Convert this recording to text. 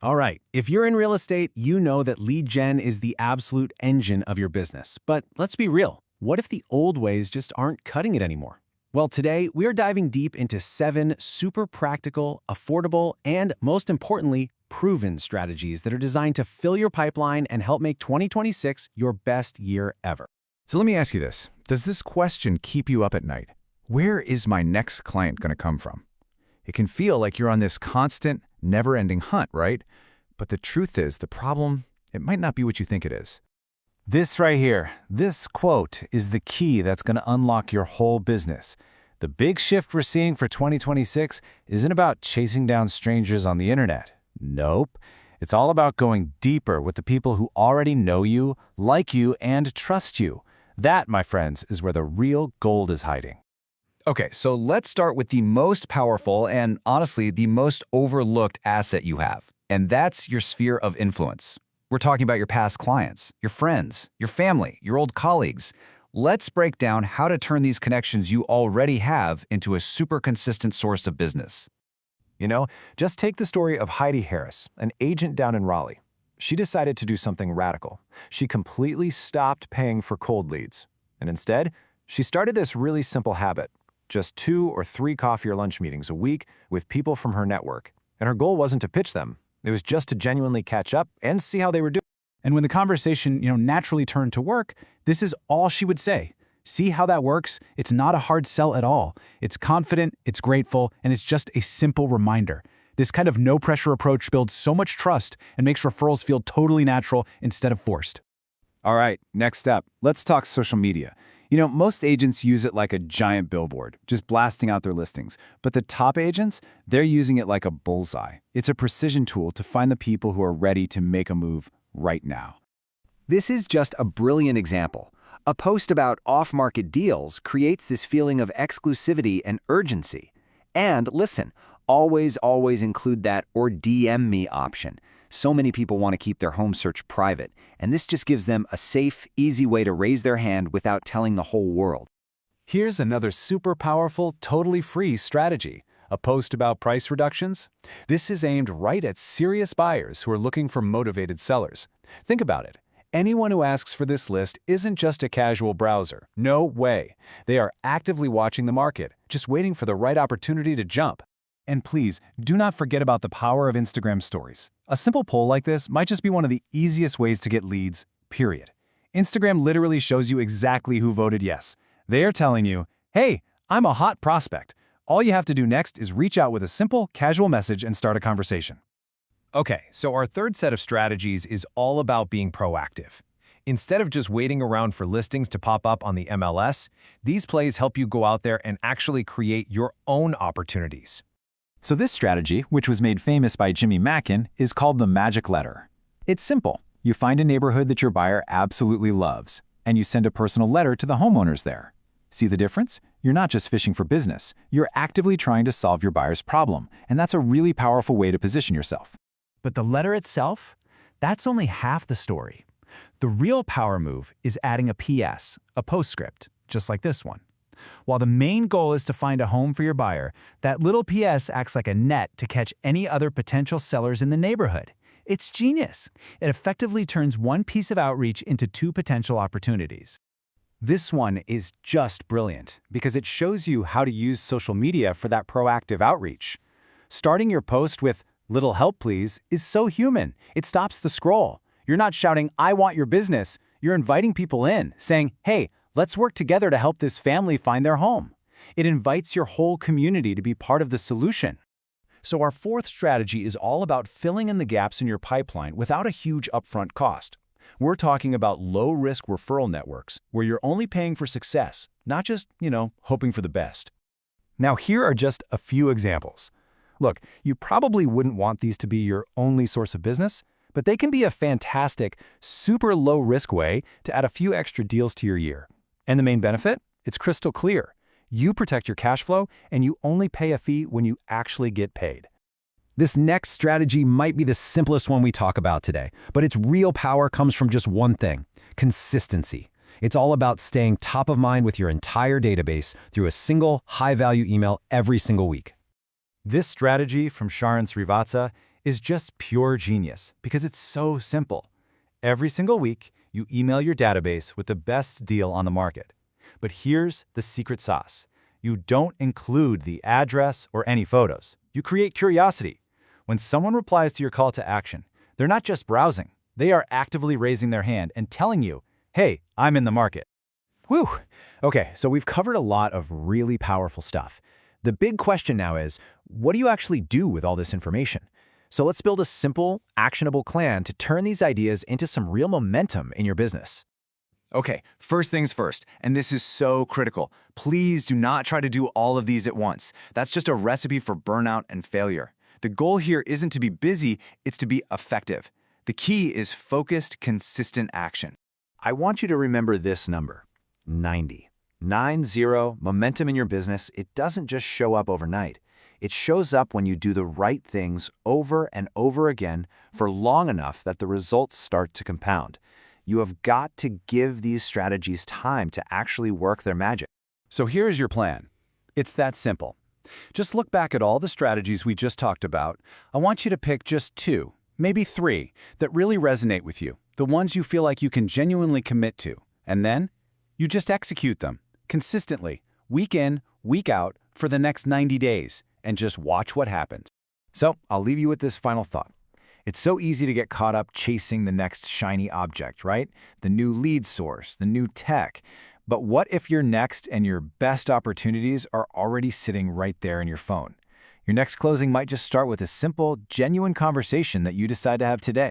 All right, if you're in real estate, you know that lead gen is the absolute engine of your business. But let's be real, what if the old ways just aren't cutting it anymore? Well, today we're diving deep into 7 super practical, affordable, and most importantly, proven strategies that are designed to fill your pipeline and help make 2026 your best year ever. So let me ask you this. Does this question keep you up at night? Where is my next client going to come from? It can feel like you're on this constant, never-ending hunt, right? But the truth is, the problem, it might not be what you think it is. This right here, this quote is the key that's going to unlock your whole business. The big shift we're seeing for 2026 isn't about chasing down strangers on the internet. Nope. It's all about going deeper with the people who already know you, like you, and trust you. That, my friends, is where the real gold is hiding. Okay, so let's start with the most powerful and, honestly, the most overlooked asset you have, and that's your sphere of influence. We're talking about your past clients, your friends, your family, your old colleagues. Let's break down how to turn these connections you already have into a super consistent source of business. Just take the story of Heidi Harris, an agent down in Raleigh. She decided to do something radical. She completely stopped paying for cold leads. And instead, she started this really simple habit. Just 2 or 3 coffee or lunch meetings a week with people from her network. And her goal wasn't to pitch them. It was just to genuinely catch up and see how they were doing. And when the conversation, naturally turned to work, this is all she would say. See how that works? It's not a hard sell at all. It's confident, it's grateful, and it's just a simple reminder. This kind of no-pressure approach builds so much trust and makes referrals feel totally natural instead of forced. All right, next up, let's talk social media. Most agents use it like a giant billboard, just blasting out their listings. But the top agents, they're using it like a bullseye. It's a precision tool to find the people who are ready to make a move right now. This is just a brilliant example. A post about off-market deals creates this feeling of exclusivity and urgency. And listen, always include that "or DM me" option. So many people want to keep their home search private, and this just gives them a safe, easy way to raise their hand without telling the whole world. Here's another super powerful, totally free strategy. A post about price reductions? This is aimed right at serious buyers who are looking for motivated sellers. Think about it. Anyone who asks for this list isn't just a casual browser. No way. They are actively watching the market, just waiting for the right opportunity to jump. And please, do not forget about the power of Instagram stories. A simple poll like this might just be one of the easiest ways to get leads, period. Instagram literally shows you exactly who voted yes. They are telling you, hey, I'm a hot prospect. All you have to do next is reach out with a simple, casual message and start a conversation. Okay, so our third set of strategies is all about being proactive. Instead of just waiting around for listings to pop up on the MLS, these plays help you go out there and actually create your own opportunities. So this strategy, which was made famous by Jimmy Mackin, is called the magic letter. It's simple. You find a neighborhood that your buyer absolutely loves, and you send a personal letter to the homeowners there. See the difference? You're not just fishing for business. You're actively trying to solve your buyer's problem, and that's a really powerful way to position yourself. But the letter itself? That's only half the story. The real power move is adding a PS, a postscript, just like this one. While the main goal is to find a home for your buyer, that little PS acts like a net to catch any other potential sellers in the neighborhood. It's genius. It effectively turns one piece of outreach into 2 potential opportunities. This one is just brilliant because it shows you how to use social media for that proactive outreach. Starting your post with "little help please" is so human. It stops the scroll. You're not shouting, "I want your business." You're inviting people in, saying, "Hey, let's work together to help this family find their home." It invites your whole community to be part of the solution. So our fourth strategy is all about filling in the gaps in your pipeline without a huge upfront cost. We're talking about low-risk referral networks where you're only paying for success, not just, hoping for the best. Now here are just a few examples. Look, you probably wouldn't want these to be your only source of business, but they can be a fantastic, super low-risk way to add a few extra deals to your year. And the main benefit? It's crystal clear. You protect your cash flow, and you only pay a fee when you actually get paid. This next strategy might be the simplest one we talk about today, but its real power comes from just one thing: consistency. It's all about staying top of mind with your entire database through a single, high-value email every single week. This strategy from Sharon Srivatsa is just pure genius because it's so simple. Every single week, you email your database with the best deal on the market. But here's the secret sauce. You don't include the address or any photos. You create curiosity. When someone replies to your call to action, they're not just browsing. They are actively raising their hand and telling you, hey, I'm in the market. Whew. Okay, so we've covered a lot of really powerful stuff. The big question now is, what do you actually do with all this information? So let's build a simple, actionable plan to turn these ideas into some real momentum in your business. Okay, first things first, and this is so critical. Please do not try to do all of these at once. That's just a recipe for burnout and failure. The goal here isn't to be busy, it's to be effective. The key is focused, consistent action. I want you to remember this number, 90. 90, momentum in your business, it doesn't just show up overnight. It shows up when you do the right things over and over again for long enough that the results start to compound. You have got to give these strategies time to actually work their magic. So here's your plan. It's that simple. Just look back at all the strategies we just talked about. I want you to pick just 2, maybe 3, that really resonate with you, the ones you feel like you can genuinely commit to. And then you just execute them consistently, week in, week out, for the next 90 days, and just watch what happens. So I'll leave you with this final thought. It's so easy to get caught up chasing the next shiny object, right? The new lead source, the new tech. But what if your next and your best opportunities are already sitting right there in your phone? Your next closing might just start with a simple, genuine conversation that you decide to have today.